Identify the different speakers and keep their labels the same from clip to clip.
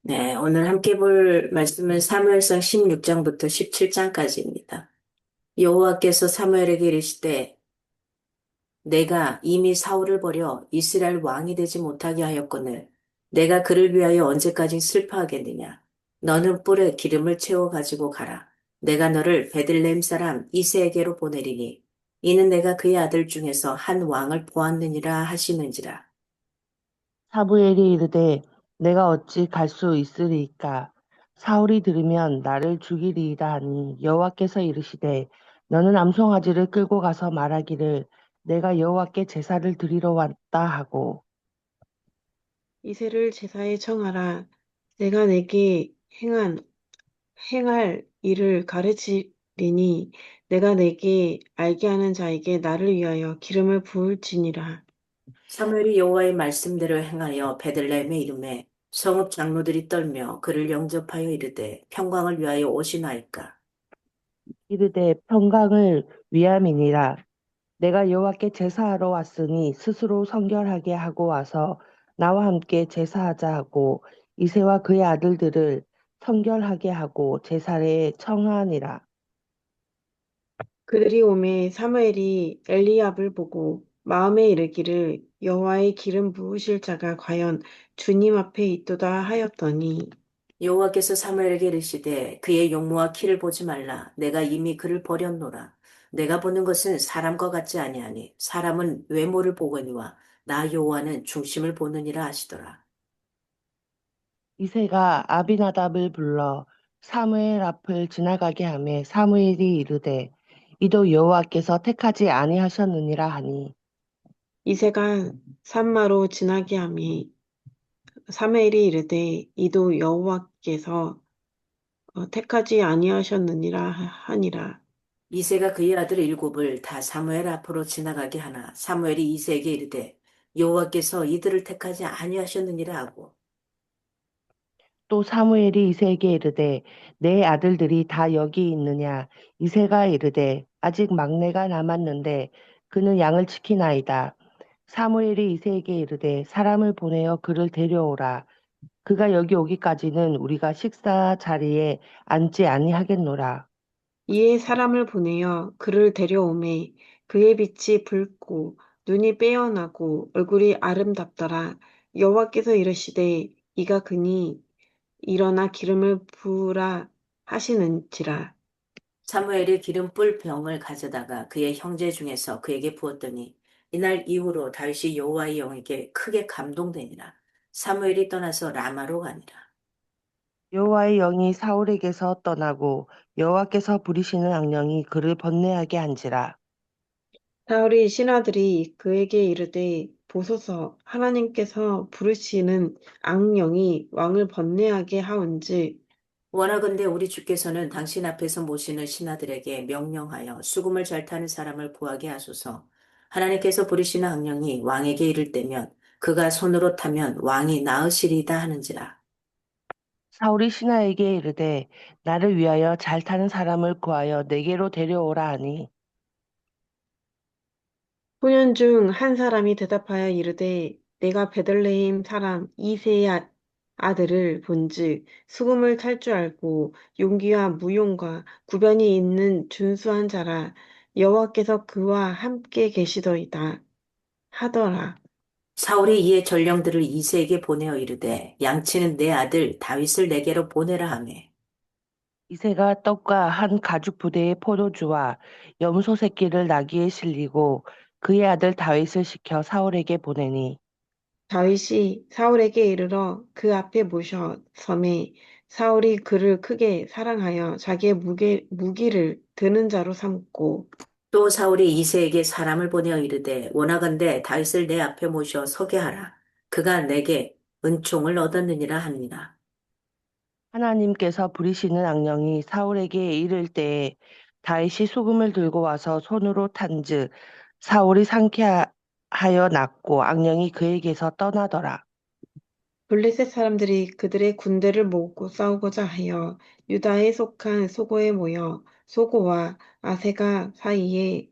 Speaker 1: 네, 오늘 함께 볼 말씀은 사무엘상 16장부터 17장까지입니다. 여호와께서 사무엘에게 이르시되 내가 이미 사울을 버려 이스라엘 왕이 되지 못하게 하였거늘 내가 그를 위하여 언제까지 슬퍼하겠느냐. 너는 뿔에 기름을 채워 가지고 가라. 내가 너를 베들레헴 사람 이새에게로 보내리니 이는 내가 그의 아들 중에서 한 왕을 보았느니라 하시는지라.
Speaker 2: 사무엘이 이르되 내가 어찌 갈 수 있으리이까. 사울이 들으면 나를 죽이리이다 하니 여호와께서 이르시되 너는 암송아지를 끌고 가서 말하기를 내가 여호와께 제사를 드리러 왔다 하고.
Speaker 3: 이새를 제사에 청하라. 내가 내게 행할 일을 가르치리니 내가 내게 알게 하는 자에게 나를 위하여 기름을 부을지니라.
Speaker 1: 사무엘이 여호와의 말씀대로 행하여 베들레헴에 이름에 성읍 장로들이 떨며 그를 영접하여 이르되 평강을 위하여 오시나이까.
Speaker 2: 이르되 평강을 위함이니라. 내가 여호와께 제사하러 왔으니 스스로 성결하게 하고 와서 나와 함께 제사하자 하고 이새와 그의 아들들을 성결하게 하고 제사에 청하니라.
Speaker 3: 그들이 오매 사무엘이 엘리압을 보고 마음에 이르기를 여호와의 기름 부으실 자가 과연 주님 앞에 있도다 하였더니
Speaker 1: 여호와께서 사무엘에게 이르시되 그의 용모와 키를 보지 말라. 내가 이미 그를 버렸노라. 내가 보는 것은 사람과 같지 아니하니 사람은 외모를 보거니와 나 여호와는 중심을 보느니라 하시더라.
Speaker 2: 이새가 아비나답을 불러 사무엘 앞을 지나가게 하매 사무엘이 이르되 이도 여호와께서 택하지 아니하셨느니라 하니.
Speaker 3: 이새가 산마로 지나게 하매 사무엘이 이르되 이도 여호와께서 택하지 아니하셨느니라 하니라.
Speaker 1: 이새가 그의 아들 일곱을 다 사무엘 앞으로 지나가게 하나 사무엘이 이새에게 이르되 여호와께서 이들을 택하지 아니하셨느니라 하고
Speaker 2: 또 사무엘이 이새에게 이르되 내 아들들이 다 여기 있느냐. 이새가 이르되 아직 막내가 남았는데 그는 양을 지키나이다. 사무엘이 이새에게 이르되 사람을 보내어 그를 데려오라. 그가 여기 오기까지는 우리가 식사 자리에 앉지 아니하겠노라.
Speaker 3: 이에 사람을 보내어 그를 데려오매 그의 빛이 붉고 눈이 빼어나고 얼굴이 아름답더라. 여호와께서 이르시되 이가 그니 일어나 기름을 부으라 하시는지라.
Speaker 1: 사무엘이 기름불 병을 가져다가 그의 형제 중에서 그에게 부었더니 이날 이후로 다윗이 여호와의 영에게 크게 감동되니라. 사무엘이 떠나서 라마로 가니라.
Speaker 2: 여호와의 영이 사울에게서 떠나고 여호와께서 부리시는 악령이 그를 번뇌하게 한지라.
Speaker 3: 사울이 신하들이 그에게 이르되 보소서 하나님께서 부르시는 악령이 왕을 번뇌하게 하온즉
Speaker 1: 원하건대 우리 주께서는 당신 앞에서 모시는 신하들에게 명령하여 수금을 잘 타는 사람을 구하게 하소서. 하나님께서 부리시는 악령이 왕에게 이를 때면 그가 손으로 타면 왕이 나으시리이다 하는지라.
Speaker 2: 사울이 신하에게 이르되 나를 위하여 잘 타는 사람을 구하여 내게로 데려오라 하니.
Speaker 3: 소년 중 한 사람이 대답하여 이르되 내가 베들레헴 사람 이새의 아들을 본즉 수금을 탈 줄 알고 용기와 무용과 구변이 있는 준수한 자라 여호와께서 그와 함께 계시더이다 하더라.
Speaker 1: 사울이 이에 전령들을 이새에게 보내어 이르되 양치는 내 아들 다윗을 내게로 보내라 하며
Speaker 2: 이새가 떡과 한 가죽 부대의 포도주와 염소 새끼를 나귀에 실리고 그의 아들 다윗을 시켜 사울에게 보내니.
Speaker 3: 다윗이 사울에게 이르러 그 앞에 모셔 섬에 사울이 그를 크게 사랑하여 자기의 무기를 드는 자로 삼고
Speaker 1: 또 사울이 이새에게 사람을 보내어 이르되 원하건대 다윗을 내 앞에 모셔 서게 하라. 그가 내게 은총을 얻었느니라 하니라.
Speaker 2: 하나님께서 부리시는 악령이 사울에게 이를 때에 다윗이 수금을 들고 와서 손으로 탄즉 사울이 상쾌하여 났고 악령이 그에게서 떠나더라.
Speaker 3: 블레셋 사람들이 그들의 군대를 모으고 싸우고자 하여 유다에 속한 소고에 모여 소고와 아세가 사이에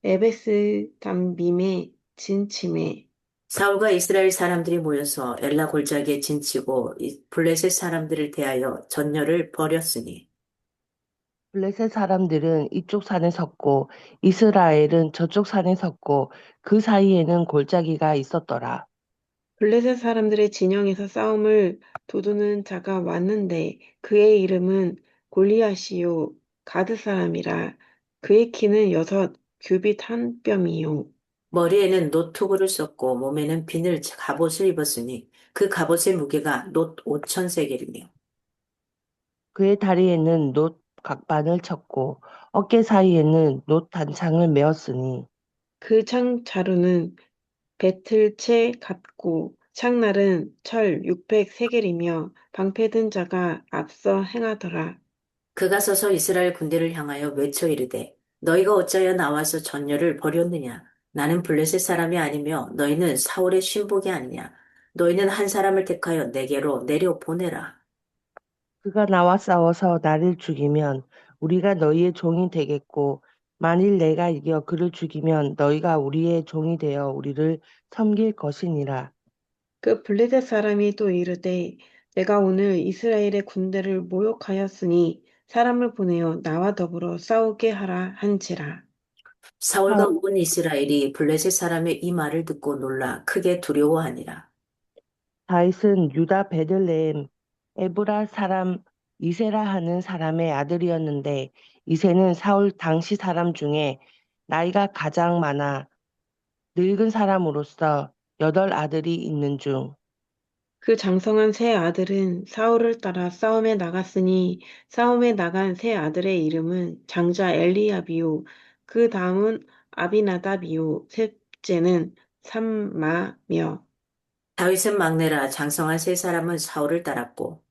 Speaker 3: 에베스 담빔에 진침해
Speaker 1: 사울과 이스라엘 사람들이 모여서 엘라 골짜기에 진치고 블레셋 사람들을 대하여 전열을 벌였으니
Speaker 2: 블레셋 사람들은 이쪽 산에 섰고 이스라엘은 저쪽 산에 섰고 그 사이에는 골짜기가 있었더라.
Speaker 3: 블레셋 사람들의 진영에서 싸움을 도두는 자가 왔는데 그의 이름은 골리앗이요 가드 사람이라. 그의 키는 6규빗 한 뼘이요.
Speaker 1: 머리에는 노투구를 썼고 몸에는 비늘 갑옷을 입었으니 그 갑옷의 무게가 놋 5천 세겔이며
Speaker 2: 그의 다리에는 놋 각반을 쳤고 어깨 사이에는 놋 단창을 메었으니
Speaker 3: 그 창 자루는 배틀채 같고 창날은 철 600세겔이며 방패 든 자가 앞서 행하더라.
Speaker 1: 그가 서서 이스라엘 군대를 향하여 외쳐 이르되 너희가 어찌하여 나와서 전열을 벌였느냐 나는 블레셋 사람이 아니며 너희는 사울의 신복이 아니냐 너희는 한 사람을 택하여 내게로 내려 보내라.
Speaker 2: 그가 나와 싸워서 나를 죽이면 우리가 너희의 종이 되겠고 만일 내가 이겨 그를 죽이면 너희가 우리의 종이 되어 우리를 섬길 것이니라.
Speaker 3: 그 블레셋 사람이 또 이르되 내가 오늘 이스라엘의 군대를 모욕하였으니 사람을 보내어 나와 더불어 싸우게 하라 한지라.
Speaker 1: 사울과 온 이스라엘이 블레셋 사람의 이 말을 듣고 놀라 크게 두려워하니라.
Speaker 2: 다윗은 유다 베들레헴 에브라 사람 이세라 하는 사람의 아들이었는데 이세는 사울 당시 사람 중에 나이가 가장 많아 늙은 사람으로서 8 아들이 있는 중
Speaker 3: 그 장성한 세 아들은 사울을 따라 싸움에 나갔으니 싸움에 나간 세 아들의 이름은 장자 엘리압이요 그 다음은 아비나답이요 셋째는 삼마며.
Speaker 1: 다윗은 막내라 장성한 세 사람은 사울을 따랐고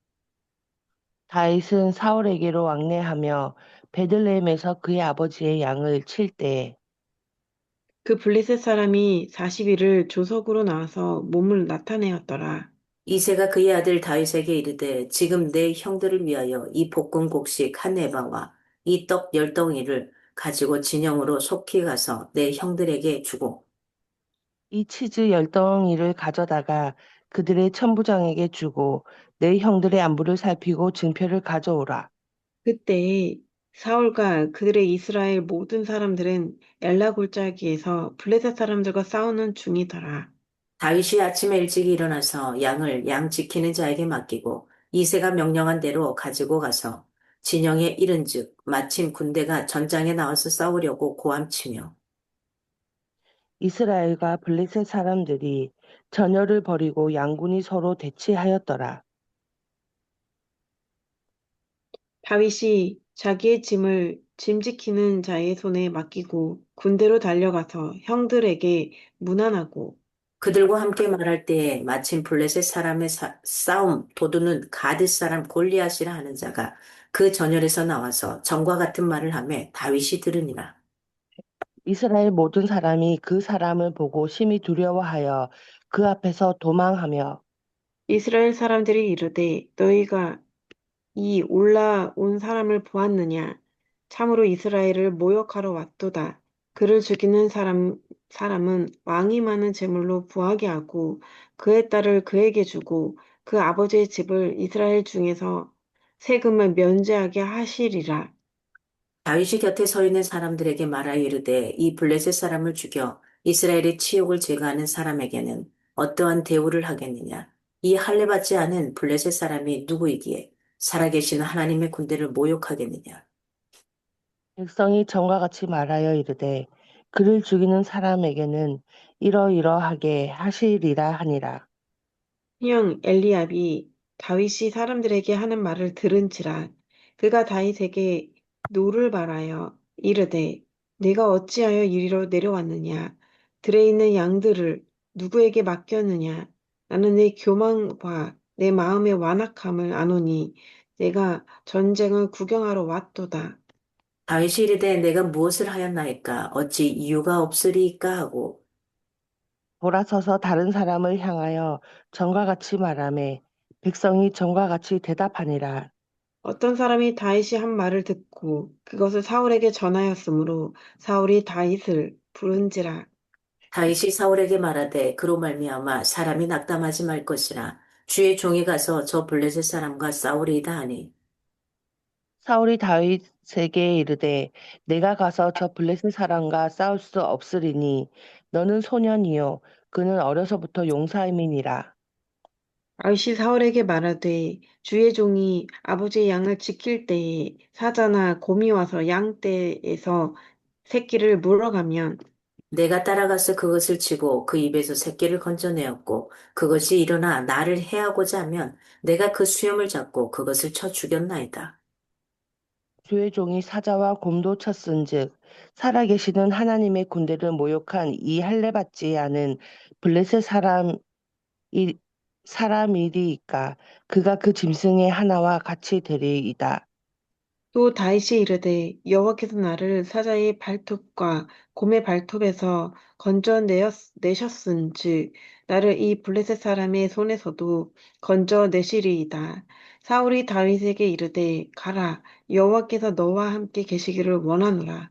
Speaker 2: 다윗은 사울에게로 왕래하며 베들레헴에서 그의 아버지의 양을 칠 때에
Speaker 3: 그 블레셋 사람이 40일을 조석으로 나와서 몸을 나타내었더라.
Speaker 1: 이새가 그의 아들 다윗에게 이르되 지금 내 형들을 위하여 이 볶은 곡식 한 에바와 이 떡 10덩이를 가지고 진영으로 속히 가서 내 형들에게 주고
Speaker 2: 이 치즈 10덩이를 가져다가 그들의 천부장에게 주고 내 형들의 안부를 살피고 증표를 가져오라.
Speaker 3: 그때 사울과 그들의 이스라엘 모든 사람들은 엘라 골짜기에서 블레셋 사람들과 싸우는 중이더라.
Speaker 1: 다윗이 아침에 일찍 일어나서 양을 양 지키는 자에게 맡기고 이새가 명령한 대로 가지고 가서 진영에 이른즉 마침 군대가 전장에 나와서 싸우려고 고함치며
Speaker 2: 이스라엘과 블레셋 사람들이 전열을 벌이고 양군이 서로 대치하였더라.
Speaker 3: 다윗이 자기의 짐을 짐 지키는 자의 손에 맡기고 군대로 달려가서 형들에게 문안하고
Speaker 1: 그들과 함께 말할 때에 마침 블레셋 사람의 싸움 도두는 가드 사람 골리앗이라 하는 자가 그 전열에서 나와서 전과 같은 말을 하며 다윗이 들으니라.
Speaker 2: 이스라엘 모든 사람이 그 사람을 보고 심히 두려워하여 그 앞에서 도망하며
Speaker 3: 이스라엘 사람들이 이르되 너희가 이 올라온 사람을 보았느냐? 참으로 이스라엘을 모욕하러 왔도다. 그를 죽이는 사람은 왕이 많은 제물로 부하게 하고 그의 딸을 그에게 주고 그 아버지의 집을 이스라엘 중에서 세금을 면제하게 하시리라.
Speaker 1: 다윗이 곁에 서 있는 사람들에게 말하여 이르되 이 블레셋 사람을 죽여 이스라엘의 치욕을 제거하는 사람에게는 어떠한 대우를 하겠느냐? 이 할례 받지 않은 블레셋 사람이 누구이기에 살아계신 하나님의 군대를 모욕하겠느냐?
Speaker 2: 백성이 전과 같이 말하여 이르되 그를 죽이는 사람에게는 이러이러하게 하시리라 하니라.
Speaker 3: 형 엘리압이 다윗이 사람들에게 하는 말을 들은지라 그가 다윗에게 노를 바라여 이르되 내가 어찌하여 이리로 내려왔느냐 들에 있는 양들을 누구에게 맡겼느냐 나는 내 교만과 내 마음의 완악함을 아노니 내가 전쟁을 구경하러 왔도다.
Speaker 1: 다윗이 이르되 내가 무엇을 하였나이까? 어찌 이유가 없으리이까 하고
Speaker 2: 돌아서서 다른 사람을 향하여 전과 같이 말하매 백성이 전과 같이 대답하니라.
Speaker 3: 어떤 사람이 다윗이 한 말을 듣고 그것을 사울에게 전하였으므로 사울이 다윗을 부른지라.
Speaker 1: 다윗이 사울에게 말하되 그로 말미암아 사람이 낙담하지 말 것이라 주의 종이 가서 저 블레셋 사람과 싸우리이다 하니
Speaker 2: 사울이 다윗에게 이르되 내가 가서 저 블레셋 사람과 싸울 수 없으리니 너는 소년이요 그는 어려서부터 용사임이니라.
Speaker 3: 아이시 사울에게 말하되 주의 종이 아버지의 양을 지킬 때에 사자나 곰이 와서 양떼에서 새끼를 물어가면
Speaker 1: 내가 따라가서 그것을 치고 그 입에서 새끼를 건져내었고 그것이 일어나 나를 해하고자 하면 내가 그 수염을 잡고 그것을 쳐 죽였나이다.
Speaker 2: 주의 종이 사자와 곰도 쳤은즉 살아계시는 하나님의 군대를 모욕한 이 할례받지 않은 블레셋 이 사람이리이까 그가 그 짐승의 하나와 같이 되리이다.
Speaker 3: 또 다윗이 이르되 여호와께서 나를 사자의 발톱과 곰의 발톱에서 건져내셨은즉 나를 이 블레셋 사람의 손에서도 건져내시리이다. 사울이 다윗에게 이르되 가라 여호와께서 너와 함께 계시기를 원하노라.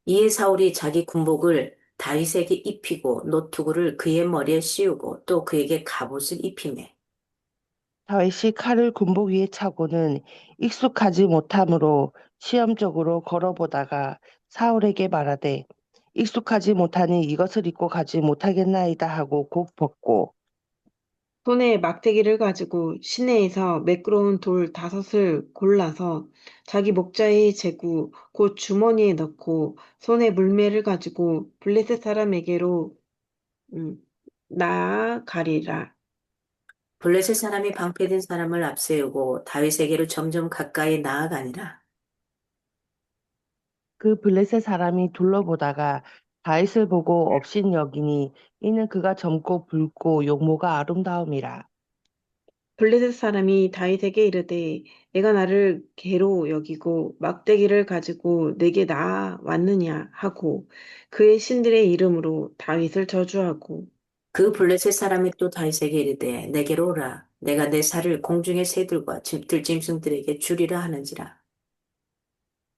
Speaker 1: 이에 사울이 자기 군복을 다윗에게 입히고 노투구를 그의 머리에 씌우고 또 그에게 갑옷을 입히매
Speaker 2: 다윗이 칼을 군복 위에 차고는 익숙하지 못하므로 시험적으로 걸어보다가 사울에게 말하되 익숙하지 못하니 이것을 입고 가지 못하겠나이다 하고 곧 벗고
Speaker 3: 손에 막대기를 가지고 시내에서 매끄러운 돌 5을 골라서 자기 목자의 제구 곧 주머니에 넣고 손에 물매를 가지고 블레셋 사람에게로 음, 나아가리라.
Speaker 1: 블레셋 사람이 방패된 사람을 앞세우고 다윗에게로 점점 가까이 나아가니라.
Speaker 2: 그 블레셋 사람이 둘러보다가 다윗을 보고 업신여기니 이는 그가 젊고 붉고 용모가 아름다움이라.
Speaker 3: 블레셋 사람이 다윗에게 이르되 내가 나를 개로 여기고 막대기를 가지고 내게 나아왔느냐 하고 그의 신들의 이름으로 다윗을 저주하고
Speaker 1: 그 블레셋 사람이 또 다윗에게 이르되 내게로 오라. 내가 내 살을 공중의 새들과 들짐승들에게 주리라 하는지라.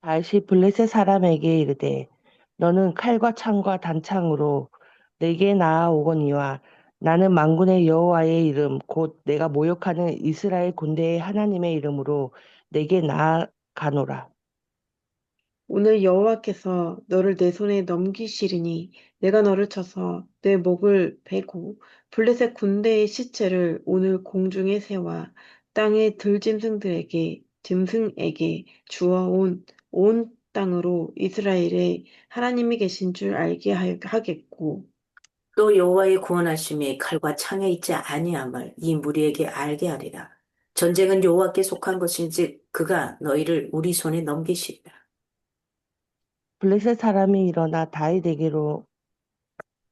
Speaker 2: 다윗이 블레셋 사람에게 이르되 너는 칼과 창과 단창으로 내게 나아오거니와 나는 만군의 여호와의 이름 곧 내가 모욕하는 이스라엘 군대의 하나님의 이름으로 내게 나아가노라.
Speaker 3: 오늘 여호와께서 너를 내 손에 넘기시리니 내가 너를 쳐서 내 목을 베고 블레셋 군대의 시체를 오늘 공중의 새와 땅의 짐승에게 주어온 온 땅으로 이스라엘의 하나님이 계신 줄 알게 하겠고
Speaker 1: 또 여호와의 구원하심이 칼과 창에 있지 아니함을 이 무리에게 알게 하리라. 전쟁은 여호와께 속한 것인지 그가 너희를 우리 손에 넘기시리라.
Speaker 2: 블레셋 사람이 일어나 다윗에게로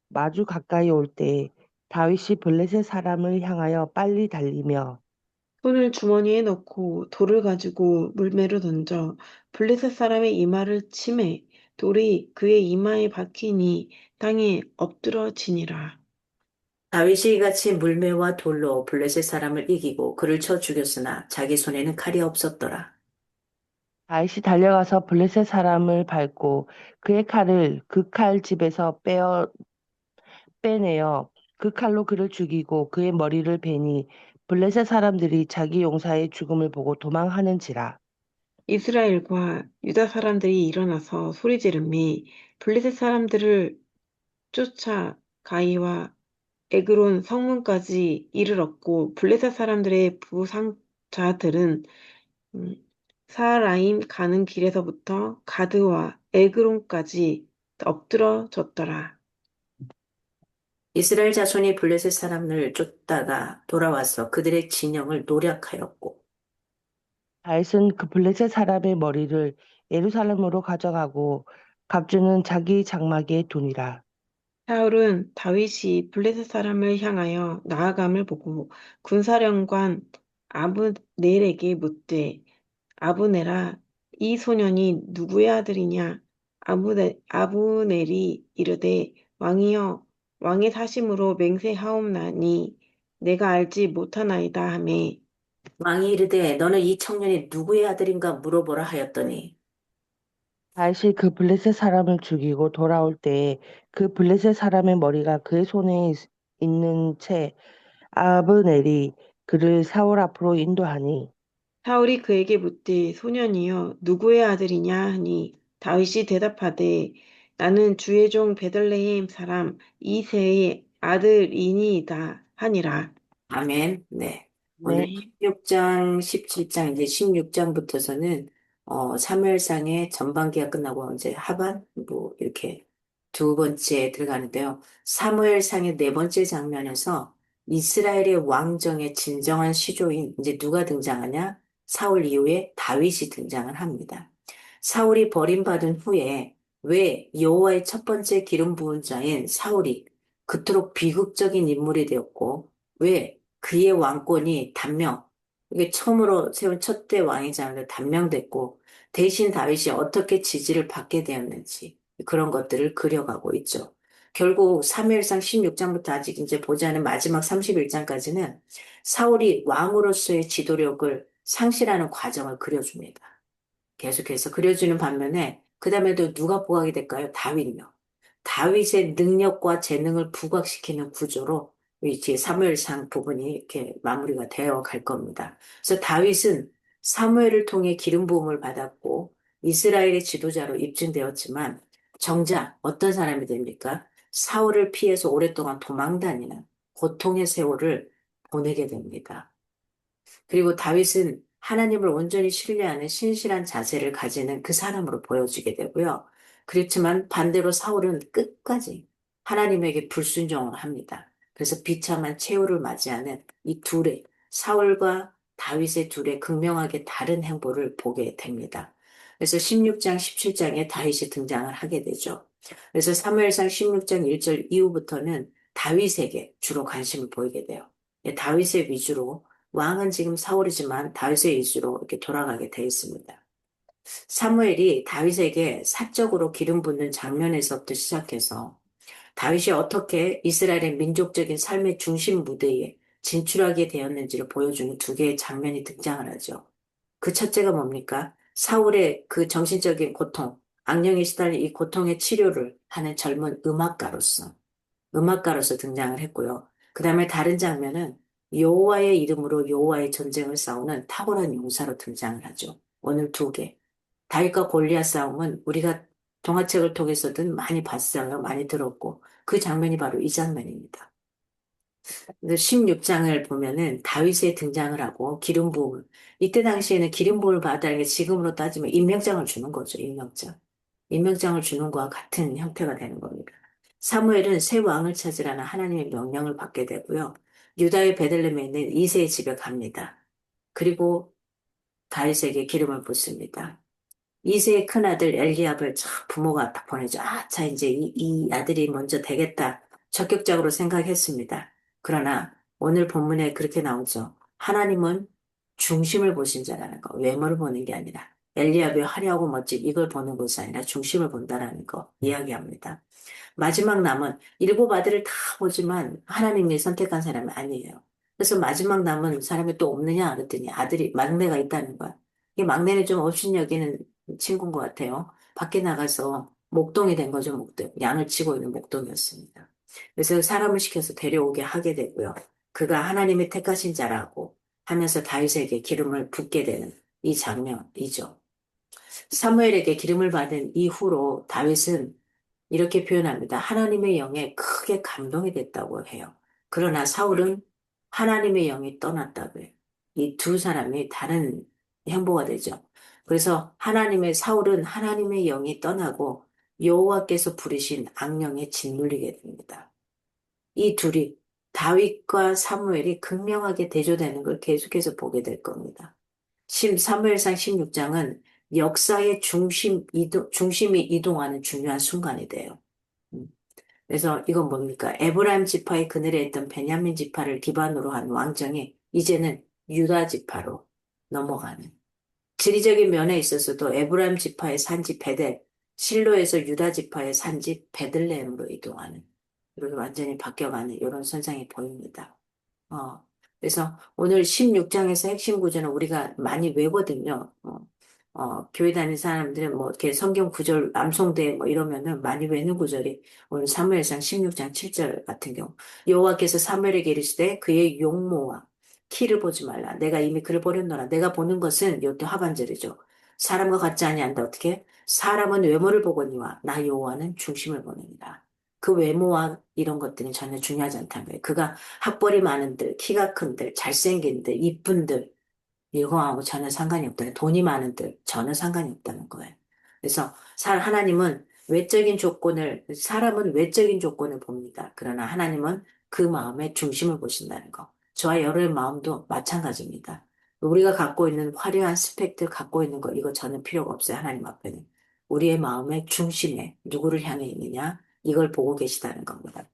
Speaker 2: 마주 가까이 올 때에 다윗이 블레셋 사람을 향하여 빨리 달리며
Speaker 3: 손을 주머니에 넣고 돌을 가지고 물매로 던져 블레셋 사람의 이마를 치매 돌이 그의 이마에 박히니 땅에 엎드러지니라.
Speaker 1: 다윗이 이같이 물매와 돌로 블레셋 사람을 이기고 그를 쳐 죽였으나 자기 손에는 칼이 없었더라.
Speaker 2: 다윗이 달려가서 블레셋 사람을 밟고 그의 칼을 그 칼 집에서 빼내어 그 칼로 그를 죽이고 그의 머리를 베니 블레셋 사람들이 자기 용사의 죽음을 보고 도망하는지라.
Speaker 3: 이스라엘과 유다 사람들이 일어나서 소리 지르매 블레셋 사람들을 쫓아 가이와 에그론 성문까지 이르렀고 블레셋 사람들의 부상자들은 음, 사라임 가는 길에서부터 가드와 에그론까지 엎드러졌더라.
Speaker 1: 이스라엘 자손이 블레셋 사람을 쫓다가 돌아와서 그들의 진영을 노략하였고
Speaker 2: 다윗은 그 블레셋 사람의 머리를 예루살렘으로 가져가고 갑주는 자기 장막에 두니라.
Speaker 3: 사울은 다윗이 블레셋 사람을 향하여 나아감을 보고 군사령관 아브넬에게 묻되 아브넬아 이 소년이 누구의 아들이냐 아브넬이 이르되 왕이여 왕의 사심으로 맹세하옵나니 내가 알지 못하나이다 하매
Speaker 1: 왕이 이르되 너는 이 청년이 누구의 아들인가 물어보라 하였더니
Speaker 2: 다시 그 블레셋 사람을 죽이고 돌아올 때에 그 블레셋 사람의 머리가 그의 손에 있는 채 아브넬이 그를 사울 앞으로 인도하니
Speaker 3: 사울이 그에게 묻되 소년이여 누구의 아들이냐 하니 다윗이 대답하되 나는 주의 종 베들레헴 사람 이새의 아들이니이다 하니라.
Speaker 1: 아멘. 네. 오늘
Speaker 2: 네,
Speaker 1: 16장, 17장, 이제 16장부터서는, 사무엘상의 전반기가 끝나고 이제 하반, 뭐, 이렇게 두 번째 들어가는데요. 사무엘상의 네 번째 장면에서 이스라엘의 왕정의 진정한 시조인, 이제 누가 등장하냐? 사울 이후에 다윗이 등장을 합니다. 사울이 버림받은 후에 왜 여호와의 첫 번째 기름 부은 자인 사울이 그토록 비극적인 인물이 되었고, 왜 그의 왕권이 단명, 이게 처음으로 세운 첫대 왕이자는데 단명됐고, 대신 다윗이 어떻게 지지를 받게 되었는지, 그런 것들을 그려가고 있죠. 결국 사무엘상 16장부터 아직 이제 보지 않은 마지막 31장까지는 사울이 왕으로서의 지도력을 상실하는 과정을 그려줍니다. 계속해서 그려주는 반면에, 그 다음에도 누가 부각이 될까요? 다윗요. 다윗의 능력과 재능을 부각시키는 구조로 이 뒤에 사무엘상 부분이 이렇게 마무리가 되어 갈 겁니다. 그래서 다윗은 사무엘을 통해 기름 부음을 받았고 이스라엘의 지도자로 입증되었지만 정작 어떤 사람이 됩니까? 사울을 피해서 오랫동안 도망 다니는 고통의 세월을 보내게 됩니다. 그리고 다윗은 하나님을 온전히 신뢰하는 신실한 자세를 가지는 그 사람으로 보여지게 되고요. 그렇지만 반대로 사울은 끝까지 하나님에게 불순종을 합니다. 그래서 비참한 최후를 맞이하는 이 둘의 사울과 다윗의 둘의 극명하게 다른 행보를 보게 됩니다. 그래서 16장, 17장에 다윗이 등장을 하게 되죠. 그래서 사무엘상 16장 1절 이후부터는 다윗에게 주로 관심을 보이게 돼요. 예, 다윗의 위주로 왕은 지금 사울이지만 다윗의 위주로 이렇게 돌아가게 되어 있습니다. 사무엘이 다윗에게 사적으로 기름 붓는 장면에서부터 시작해서 다윗이 어떻게 이스라엘의 민족적인 삶의 중심 무대에 진출하게 되었는지를 보여주는 두 개의 장면이 등장을 하죠. 그 첫째가 뭡니까? 사울의 그 정신적인 고통, 악령에 시달린 이 고통의 치료를 하는 젊은 음악가로서 등장을 했고요. 그 다음에 다른 장면은 여호와의 이름으로 여호와의 전쟁을 싸우는 탁월한 용사로 등장을 하죠. 오늘 두 개. 다윗과 골리앗 싸움은 우리가 동화책을 통해서든 많이 봤어요. 많이 들었고 그 장면이 바로 이 장면입니다. 16장을 보면은 다윗의 등장을 하고 기름 부음을 이때 당시에는 기름 부음을 받아야 게 지금으로 따지면 임명장을 주는 거죠. 임명장. 임명장을 주는 거와 같은 형태가 되는 겁니다. 사무엘은 새 왕을 찾으라는 하나님의 명령을 받게 되고요. 유다의 베들레헴에 있는 이새의 집에 갑니다. 그리고 다윗에게 기름을 붓습니다. 이세의 큰아들 엘리압을 참 부모가 딱 보내죠. 아, 자, 이제 이 아들이 먼저 되겠다. 적극적으로 생각했습니다. 그러나 오늘 본문에 그렇게 나오죠. 하나님은 중심을 보신 자라는 거, 외모를 보는 게 아니라 엘리압의 화려하고 멋진 이걸 보는 것이 아니라 중심을 본다라는 거 이야기합니다. 마지막 남은 일곱 아들을 다 보지만 하나님이 선택한 사람이 아니에요. 그래서 마지막 남은 사람이 또 없느냐 그랬더니 아들이 막내가 있다는 거야. 이 막내는 좀 업신여기는 친구인 것 같아요. 밖에 나가서 목동이 된 거죠, 목동. 양을 치고 있는 목동이었습니다. 그래서 사람을 시켜서 데려오게 하게 되고요. 그가 하나님의 택하신 자라고 하면서 다윗에게 기름을 붓게 되는 이 장면이죠. 사무엘에게 기름을 받은 이후로 다윗은 이렇게 표현합니다. 하나님의 영에 크게 감동이 됐다고 해요. 그러나 사울은 하나님의 영이 떠났다고 해요. 이 두 사람이 다른 행보가 되죠. 그래서 사울은 하나님의 영이 떠나고 여호와께서 부르신 악령에 짓눌리게 됩니다. 이 둘이 다윗과 사무엘이 극명하게 대조되는 걸 계속해서 보게 될 겁니다. 사무엘상 16장은 역사의 중심이 이동하는 중요한 순간이 돼요. 음. 그래서 이건 뭡니까? 에브라임 지파의 그늘에 있던 베냐민 지파를 기반으로 한 왕정이 이제는 유다 지파로 넘어가는. 지리적인 면에 있어서도 에브라임 지파의 산지 베델, 실로에서 유다 지파의 산지 베들레헴으로 이동하는. 이렇게 완전히 바뀌어가는 이런 현상이 보입니다. 그래서 오늘 16장에서 핵심 구조는 우리가 많이 외거든요. 교회 다니는 사람들은 뭐 이렇게 성경 구절 암송대 뭐 이러면은 많이 외는 구절이 오늘 사무엘상 16장 7절 같은 경우 여호와께서 사무엘에게 이르시되 그의 용모와 키를 보지 말라. 내가 이미 그를 버렸노라. 내가 보는 것은 요때 하반절이죠. 사람과 같지 아니한다. 어떻게? 사람은 외모를 보거니와 나 여호와는 중심을 보느니라. 그 외모와 이런 것들은 전혀 중요하지 않다는 거예요. 그가 학벌이 많은들, 키가 큰들, 잘생긴들, 이쁜들 이거하고 전혀 상관이 없다는 돈이 많은들 전혀 상관이 없다는 거예요. 그래서 하나님은 외적인 조건을 사람은 외적인 조건을 봅니다. 그러나 하나님은 그 마음의 중심을 보신다는 거. 저와 여러의 마음도 마찬가지입니다. 우리가 갖고 있는 화려한 스펙들 갖고 있는 거 이거 전혀 필요가 없어요. 하나님 앞에는. 우리의 마음의 중심에 누구를 향해 있느냐 이걸 보고 계시다는 겁니다.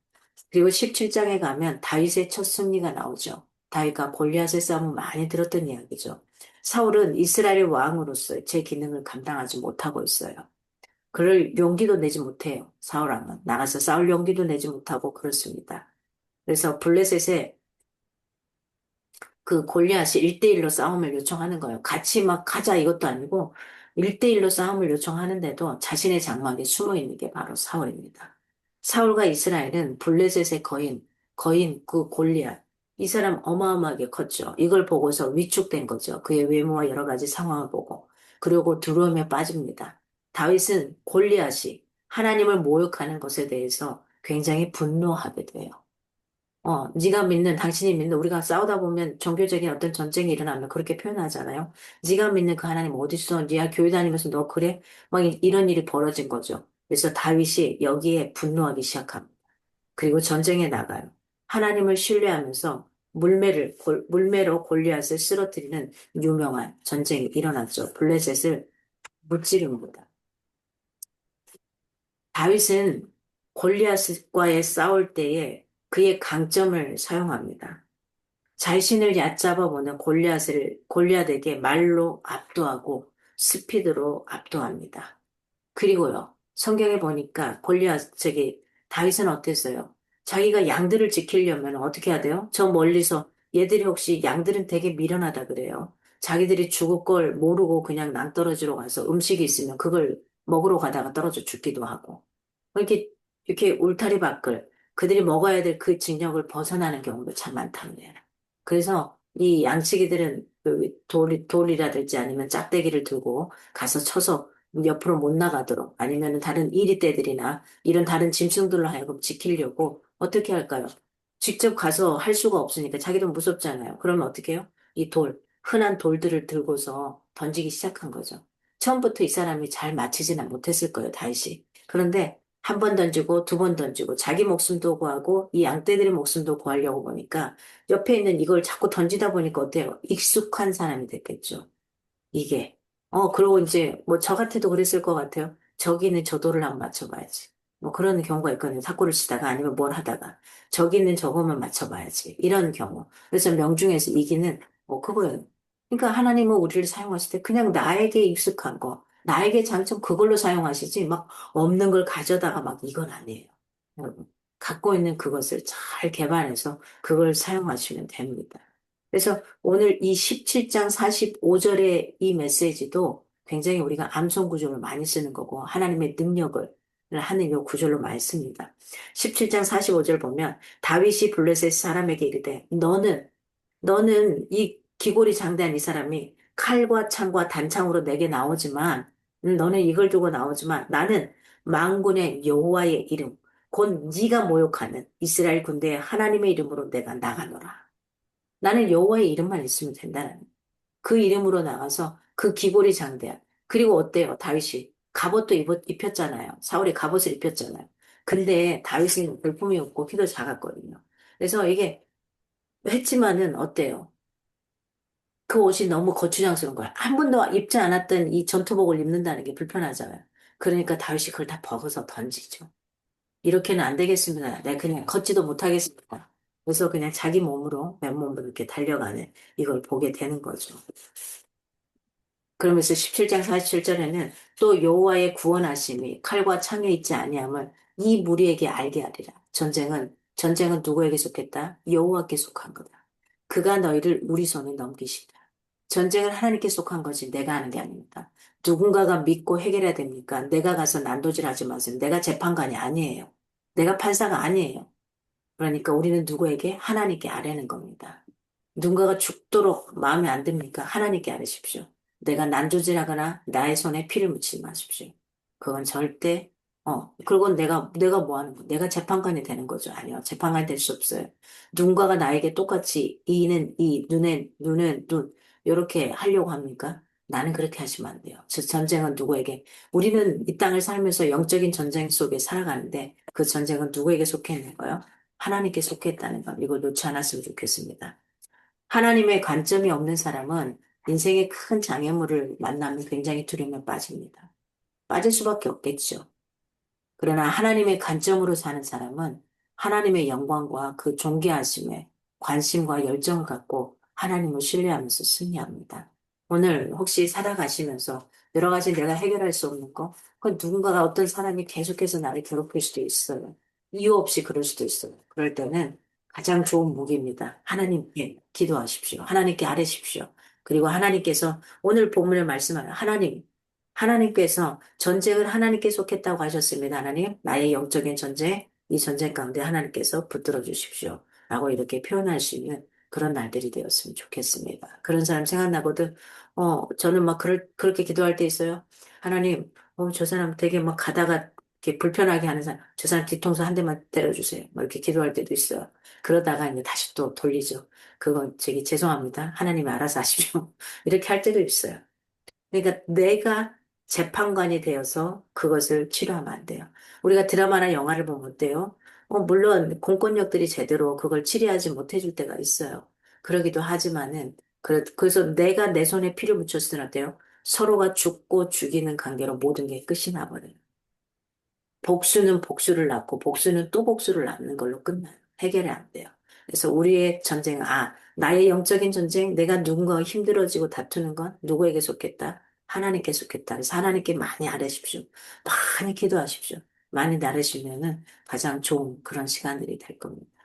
Speaker 1: 그리고 17장에 가면 다윗의 첫 승리가 나오죠. 다윗과 골리앗의 싸움은 많이 들었던 이야기죠. 사울은 이스라엘의 왕으로서 제 기능을 감당하지 못하고 있어요. 그럴 용기도 내지 못해요. 사울왕은 나가서 싸울 용기도 내지 못하고 그렇습니다. 그래서 블레셋에 그 골리앗이 1대1로 싸움을 요청하는 거예요. 같이 막 가자 이것도 아니고 1대1로 싸움을 요청하는데도 자신의 장막에 숨어 있는 게 바로 사울입니다. 사울과 이스라엘은 블레셋의 거인 그 골리앗. 이 사람 어마어마하게 컸죠. 이걸 보고서 위축된 거죠. 그의 외모와 여러 가지 상황을 보고. 그리고 두려움에 빠집니다. 다윗은 골리앗이 하나님을 모욕하는 것에 대해서 굉장히 분노하게 돼요. 네가 믿는, 당신이 믿는, 우리가 싸우다 보면 종교적인 어떤 전쟁이 일어나면 그렇게 표현하잖아요. 네가 믿는 그 하나님 어딨어? 네가 교회 다니면서 너 그래? 막 이런 일이 벌어진 거죠. 그래서 다윗이 여기에 분노하기 시작합니다. 그리고 전쟁에 나가요. 하나님을 신뢰하면서 물매로 골리앗을 쓰러뜨리는 유명한 전쟁이 일어났죠. 블레셋을 무찌릅니다. 다윗은 골리앗과의 싸울 때에 그의 강점을 사용합니다. 자신을 얕잡아 보는 골리앗에게 말로 압도하고 스피드로 압도합니다. 그리고요, 성경에 보니까 다윗은 어땠어요? 자기가 양들을 지키려면 어떻게 해야 돼요? 저 멀리서 얘들이 혹시 양들은 되게 미련하다 그래요. 자기들이 죽을 걸 모르고 그냥 낭떠러지로 가서 음식이 있으면 그걸 먹으러 가다가 떨어져 죽기도 하고. 이렇게 울타리 밖을 그들이 먹어야 될 그 진영을 벗어나는 경우도 참 많다는 거예요. 그래서 이 양치기들은 그 돌이라든지 아니면 짝대기를 들고 가서 쳐서 옆으로 못 나가도록 아니면 다른 이리떼들이나 이런 다른 짐승들로 하여금 지키려고 어떻게 할까요? 직접 가서 할 수가 없으니까 자기도 무섭잖아요. 그러면 어떻게 해요? 흔한 돌들을 들고서 던지기 시작한 거죠. 처음부터 이 사람이 잘 맞히지는 못했을 거예요, 다윗이. 그런데 한 번 던지고 두 번 던지고 자기 목숨도 구하고 이 양떼들의 목숨도 구하려고 보니까 옆에 있는 이걸 자꾸 던지다 보니까 어때요? 익숙한 사람이 됐겠죠. 이게. 그리고 이제, 뭐, 저 같아도 그랬을 것 같아요. 저기 있는 저 돌을 한번 맞춰봐야지. 뭐, 그런 경우가 있거든요. 탁구를 치다가 아니면 뭘 하다가. 저기 있는 저거만 맞춰봐야지. 이런 경우. 그래서 명중에서 이기는, 그거예요. 그러니까 하나님은 우리를 사용하실 때 그냥 나에게 익숙한 거, 나에게 장점 그걸로 사용하시지, 막 없는 걸 가져다가 막 이건 아니에요. 여러분. 갖고 있는 그것을 잘 개발해서 그걸 사용하시면 됩니다. 그래서 오늘 이 17장 45절의 이 메시지도 굉장히 우리가 암송 구절을 많이 쓰는 거고 하나님의 능력을 하는 이 구절로 많이 씁니다. 17장 45절 보면 다윗이 블레셋 사람에게 이르되 너는 이 기골이 장대한 이 사람이 칼과 창과 단창으로 내게 나오지만 너는 이걸 두고 나오지만 나는 만군의 여호와의 이름 곧 네가 모욕하는 이스라엘 군대의 하나님의 이름으로 내가 나가노라. 나는 여호와의 이름만 있으면 된다는 그 이름으로 나가서 그 기골이 장대한 그리고 어때요? 다윗이 갑옷도 입혔잖아요. 사울이 갑옷을 입혔잖아요. 근데 다윗은 볼품이 없고 키도 작았거든요. 그래서 이게 했지만은 어때요? 그 옷이 너무 거추장스러운 거야. 한 번도 입지 않았던 이 전투복을 입는다는 게 불편하잖아요. 그러니까 다윗이 그걸 다 벗어서 던지죠. 이렇게는 안 되겠습니다. 내가 그냥 걷지도 못하겠습니다. 그래서 그냥 자기 몸으로, 맨몸으로 이렇게 달려가는 이걸 보게 되는 거죠. 그러면서 17장 47절에는 또 여호와의 구원하심이 칼과 창에 있지 아니함을 이 무리에게 알게 하리라. 전쟁은 누구에게 속했다? 여호와께 속한 거다. 그가 너희를 우리 손에 넘기시다. 전쟁은 하나님께 속한 거지 내가 하는 게 아닙니다. 누군가가 믿고 해결해야 됩니까? 내가 가서 난도질 하지 마세요. 내가 재판관이 아니에요. 내가 판사가 아니에요. 그러니까 우리는 누구에게? 하나님께 아뢰는 겁니다. 누군가가 죽도록 마음에 안 듭니까? 하나님께 아뢰십시오. 내가 난조질하거나 나의 손에 피를 묻히지 마십시오. 그건 절대, 그리고 내가 뭐 하는 거? 내가 재판관이 되는 거죠. 아니요. 재판관이 될 수 없어요. 누군가가 나에게 똑같이 이는 이, 눈은 눈, 이렇게 하려고 합니까? 나는 그렇게 하시면 안 돼요. 저 전쟁은 누구에게? 우리는 이 땅을 살면서 영적인 전쟁 속에 살아가는데 그 전쟁은 누구에게 속해 있는 거예요? 하나님께 속해 있다는 거. 이걸 놓지 않았으면 좋겠습니다. 하나님의 관점이 없는 사람은 인생의 큰 장애물을 만나면 굉장히 두려움에 빠집니다. 빠질 수밖에 없겠죠. 그러나 하나님의 관점으로 사는 사람은 하나님의 영광과 그 존귀하심에 관심과 열정을 갖고 하나님을 신뢰하면서 승리합니다. 오늘 혹시 살아가시면서 여러 가지 내가 해결할 수 없는 거, 그건 누군가가 어떤 사람이 계속해서 나를 괴롭힐 수도 있어요. 이유 없이 그럴 수도 있어요. 그럴 때는 가장 좋은 무기입니다. 하나님께 기도하십시오. 하나님께 아뢰십시오. 그리고 하나님께서 오늘 본문을 말씀하는 하나님께서 전쟁을 하나님께 속했다고 하셨습니다. 하나님, 나의 영적인 전쟁, 이 전쟁 가운데 하나님께서 붙들어 주십시오. 라고 이렇게 표현할 수 있는 그런 날들이 되었으면 좋겠습니다. 그런 사람 생각나거든. 저는 막 그렇게 기도할 때 있어요. 하나님, 저 사람 되게 막 가다가 이렇게 불편하게 하는 사람, 저 사람 뒤통수 한 대만 때려주세요. 막 이렇게 기도할 때도 있어요. 그러다가 이제 다시 또 돌리죠. 그건 저기 죄송합니다. 하나님이 알아서 하십시오. 이렇게 할 때도 있어요. 그러니까 내가 재판관이 되어서 그것을 치료하면 안 돼요. 우리가 드라마나 영화를 보면 어때요? 물론 공권력들이 제대로 그걸 치료하지 못해줄 때가 있어요. 그러기도 하지만은 그래서 내가 내 손에 피를 묻혔을 때 어때요? 서로가 죽고 죽이는 관계로 모든 게 끝이 나버려요. 복수는 복수를 낳고 복수는 또 복수를 낳는 걸로 끝나요. 해결이 안 돼요. 그래서 우리의 전쟁, 나의 영적인 전쟁, 내가 누군가와 힘들어지고 다투는 건 누구에게 속했다? 하나님께 속했다. 그래서 하나님께 많이 아뢰십시오. 많이 기도하십시오. 많이 나르시면은 가장 좋은 그런 시간들이 될 겁니다.